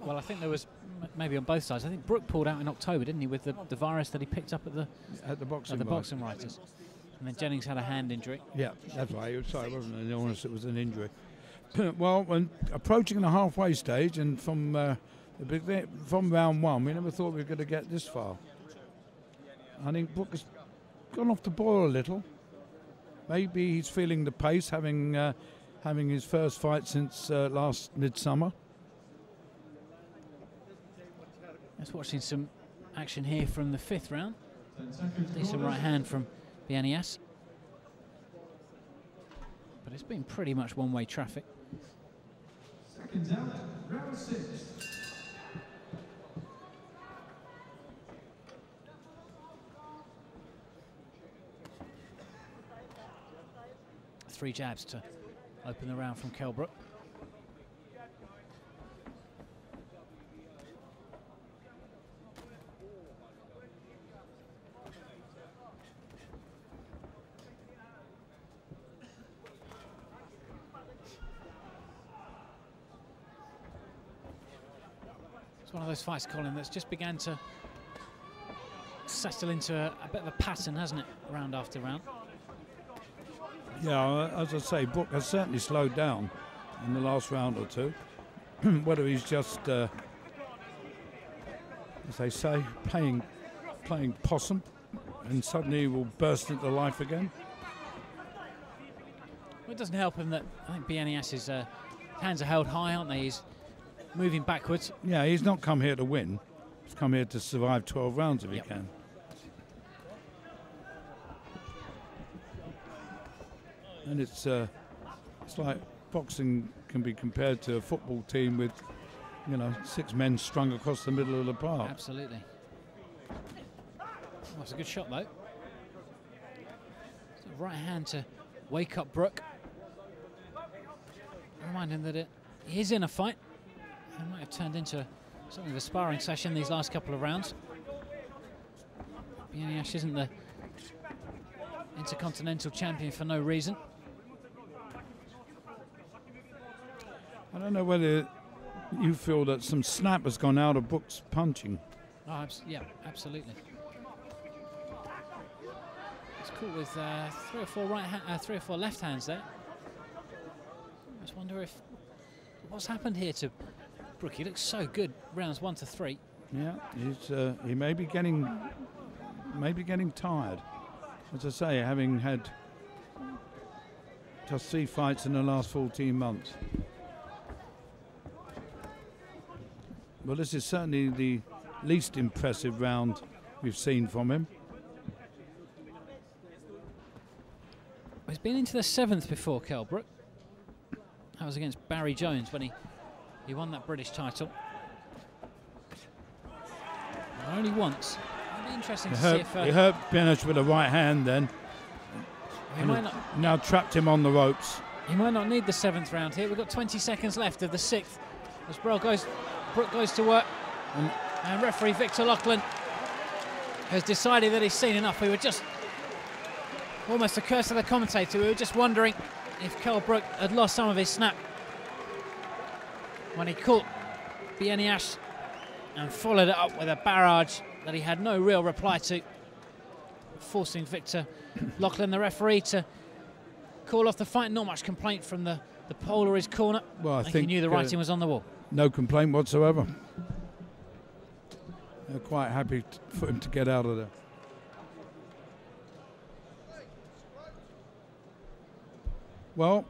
Well, I think there was maybe on both sides. I think Brook pulled out in October, didn't he, with the virus that he picked up at the boxing writers. And then Jennings had a hand injury. Yeah, that's right. It was, sorry, it wasn't an illness, it was an injury. Well, when approaching the halfway stage, and from round one, we never thought we were going to get this far. I think Brook has gone off the boil a little. Maybe he's feeling the pace, having his first fight since last midsummer. Let's watching some action here from the 5th round. Decent right hand from Bienias. But it's been pretty much one-way traffic. Seconds out, round 6. Three jabs to open the round from Kell Brook. It's one of those fights, Colin, that's just began to settle into a bit of a pattern, hasn't it, round after round? Yeah, as I say, Brook has certainly slowed down in the last round or two. Whether he's just, as they say, playing possum, and suddenly he will burst into life again. Well, it doesn't help him that I think Bienias's hands are held high, aren't they? He's moving backwards. Yeah, he's not come here to win. He's come here to survive 12 rounds if he can. And it's like boxing can be compared to a football team with, 6 men strung across the middle of the park. Absolutely. Well, it's a good shot, though. Right hand to wake up Brook. Remind him that he is in a fight. It might have turned into something of a sparring session these last couple of rounds. Bienias isn't the Intercontinental champion for no reason. I don't know whether you feel that some snap has gone out of Brook's punching. Oh, yeah, absolutely. It's cool with 3 or 4 left hands there. I just wonder what's happened here to Brook. He looks so good rounds 1 to 3. Yeah, he may be getting tired. As I say, having had just 3 fights in the last 14 months. Well, this is certainly the least impressive round we've seen from him. He's been into the 7th before, Kell Brook. That was against Barry Jones when he won that British title. And only once. It'll be interesting to see if... He hurt Bienias with a right hand then. Now trapped him on the ropes. He might not need the 7th round here. We've got 20 seconds left of the 6th. As Brook goes to work. And referee Victor Loughlin has decided that he's seen enough. We were just... Almost a curse to the commentator. We were just wondering if Kell Brook had lost some of his snap when he caught Bienias and followed it up with a barrage that he had no real reply to, forcing Victor Loughlin, the referee, to call off the fight. Not much complaint from the pole or his corner. Well, I think he knew the writing was on the wall. No complaint whatsoever. They're quite happy for him to get out of there. Well,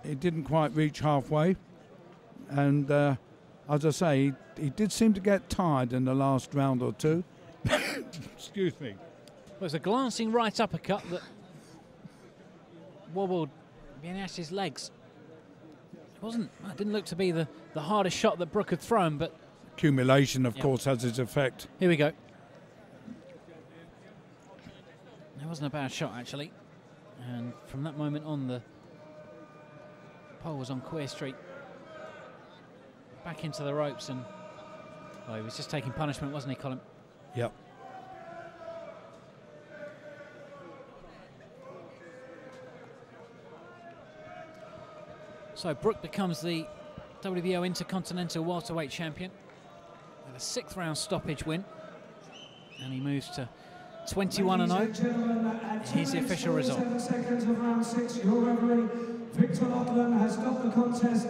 he didn't quite reach halfway, and as I say, he did seem to get tired in the last round or two. Excuse me. Well, it was a glancing right uppercut that wobbled Bienias's legs. It didn't look to be the hardest shot that Brook had thrown, but accumulation, of course, has its effect. Here we go. It wasn't a bad shot, actually. And from that moment on, the pole was on Queer Street. Back into the ropes, and he was just taking punishment, wasn't he, Colin? Yep. So Brook becomes the WBO Intercontinental welterweight champion with a 6th round stoppage win, and he moves to 21-0. Here's the official result. 7 seconds of round 6. Your referee, Victor Lachlan, has stopped the contest.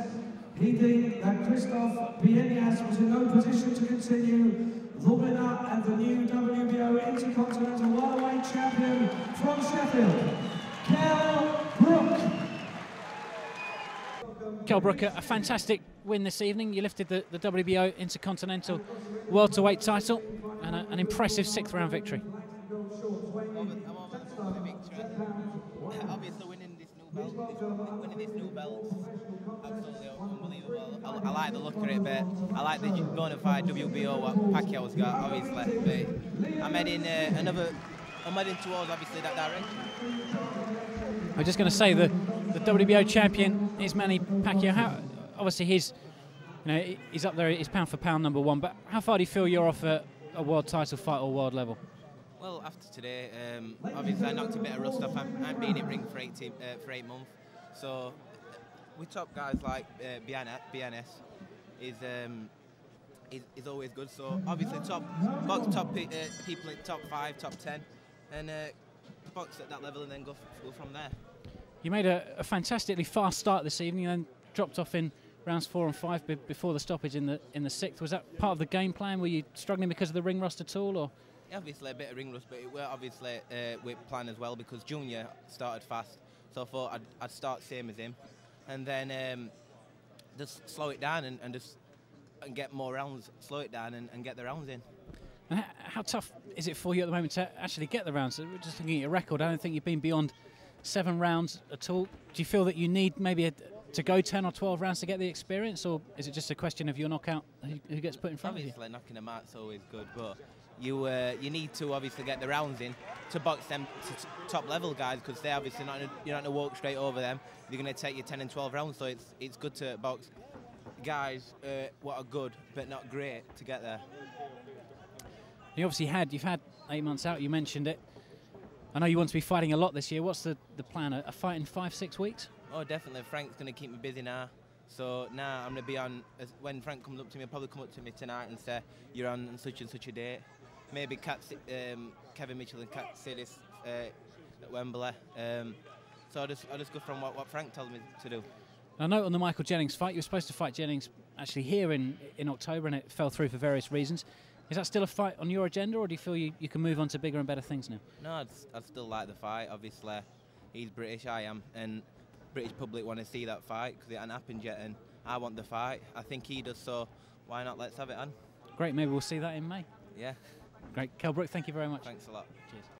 He deemed that Krzysztof Bienias was in no position to continue. The winner and the new WBO Intercontinental welterweight champion from Sheffield, Kell Brook. Kell Brook, a fantastic win this evening. You lifted the WBO Intercontinental welterweight title, and an impressive 6th round victory. Obviously, winning this new belt, absolutely unbelievable. I like the look of it, but I like the bona fide WBO what Pacquiao's got, obviously. But I'm heading towards obviously that direction. I'm just going to say the WBO champion is Manny Pacquiao. Obviously, he's up there. He's pound for pound #1. But how far do you feel you're off a world title fight or world level? Well, after today, obviously I knocked a bit of rust off. I've been in ring for 8 months, so with top guys like Bienias is always good. So obviously top people in top 5, top 10, and box at that level and then go from there. You made a fantastically fast start this evening, and then dropped off in rounds 4 and 5 before the stoppage in the 6th. Was that part of the game plan? Were you struggling because of the ring rust at all, or? Obviously a bit of ring rust, but it were obviously with plan as well, because Junior started fast, so I thought I'd start same as him, and then just slow it down and get more rounds, slow it down and get the rounds in. And how tough is it for you at the moment to actually get the rounds? Just looking at your record, I don't think you've been beyond 7 rounds at all. Do you feel that you need maybe to go 10 or 12 rounds to get the experience, or is it just a question of your knockout who gets put in front of you? Obviously knocking them out's always good, but you need to obviously get the rounds in to box them top level guys, because they're obviously you're not going to walk straight over them. They're going to take you 10 and 12 rounds, so it's good to box guys what are good but not great to get there. You've had 8 months out. You mentioned it. I know you want to be fighting a lot this year. What's the plan? A fight in 5-6 weeks? Oh, definitely. Frank's going to keep me busy now. So now I'm going to be on. When Frank comes up to me, he'll probably come up to me tonight and say, "You're on such and such a date." Maybe Kevin Mitchell and Kat say this at Wembley. So I'll just go from what Frank tells me to do. I know on the Michael Jennings fight, you were supposed to fight Jennings actually here in October, and it fell through for various reasons. Is that still a fight on your agenda, or do you feel you can move on to bigger and better things now? No, I'd still like the fight. Obviously, he's British, I am, and British public want to see that fight because it hasn't happened yet, and I want the fight. I think he does, so why not? Let's have it on. Great, maybe we'll see that in May. Yeah. Great. Kell Brook, thank you very much. Thanks a lot. Cheers.